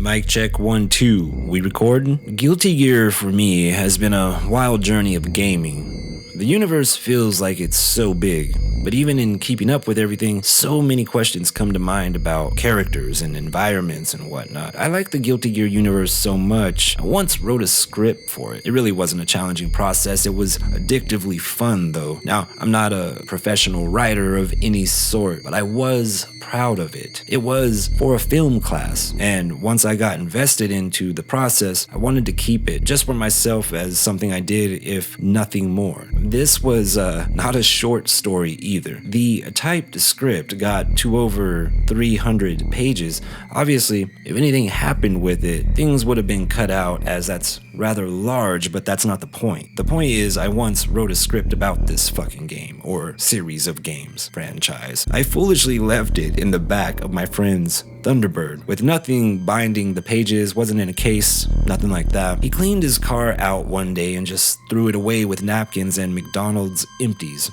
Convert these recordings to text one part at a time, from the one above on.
Mic check 1 2. We record? Guilty Gear for me has been a wild journey of gaming. The universe feels like it's so big, but even in keeping up with everything, so many questions come to mind about characters and environments and whatnot. I like the Guilty Gear universe so much, I once wrote a script for it. It really wasn't a challenging process, it was addictively fun though. Now, I'm not a professional writer of any sort, but I was proud of it. It was for a film class, and once I got invested into the process, I wanted to keep it just for myself as something I did, if nothing more. This was not a short story either. The typed script got to over 300 pages. Obviously, if anything happened with it, things would have been cut out, as that's rather large, but that's not the point. The point is, I once wrote a script about this fucking game, or series of games, franchise. I foolishly left it in the back of my friend's Thunderbird, with nothing binding the pages, wasn't in a case, nothing like that. He cleaned his car out one day and just threw it away with napkins and McDonald's empties.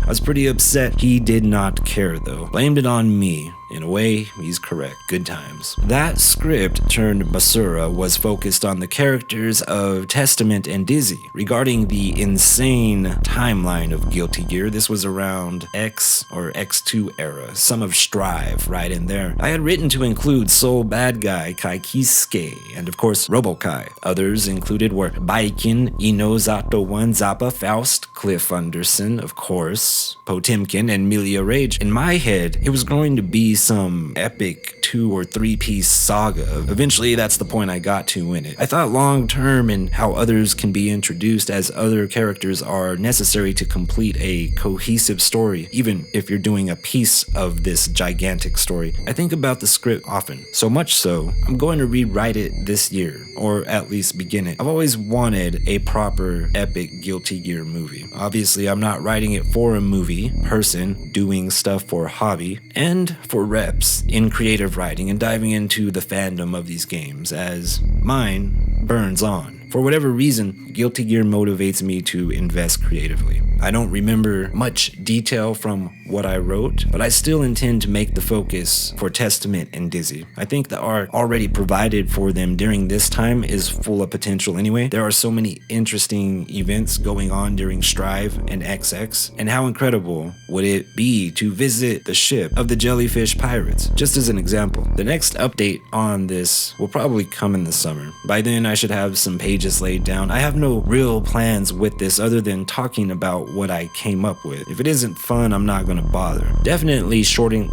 I was pretty upset. He did not care though. Blamed it on me. In a way, he's correct. Good times. That script turned Basura was focused on the characters of Testament and Dizzy. Regarding the insane timeline of Guilty Gear, this was around X or X2 era, some of Strive right in there. I had written to include Soul Bad Guy Kai Kisuke and of course Robokai. Others included were Baiken, Ino, Zato 1, Zappa, Faust, Cliff Anderson, of course, Potemkin, and Milia Rage. In my head, it was going to be some epic 2 or 3 piece saga. Eventually, that's the point I got to in it. I thought long term in how others can be introduced, as other characters are necessary to complete a cohesive story, even if you're doing a piece of this gigantic story. I think about the script often, so much so, I'm going to rewrite it this year, or at least begin it. I've always wanted a proper epic Guilty Gear movie. Obviously, I'm not writing it for a movie person, doing stuff for hobby, and for reps in creative writing and diving into the fandom of these games, as mine burns on. For whatever reason, Guilty Gear motivates me to invest creatively. I don't remember much detail from what I wrote, but I still intend to make the focus for Testament and Dizzy. I think the art already provided for them during this time is full of potential anyway. There are so many interesting events going on during Strive and XX, and how incredible would it be to visit the ship of the Jellyfish Pirates, just as an example. The next update on this will probably come in the summer. By then I should have some pages laid down. I have no real plans with this other than talking about what I came up with. If it isn't fun, I'm not gonna bother. Definitely shortening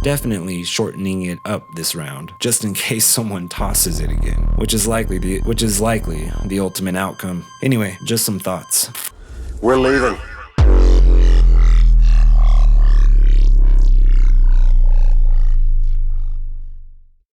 it up this round, just in case someone tosses it again, which is likely the ultimate outcome. Anyway, just some thoughts. We're leaving.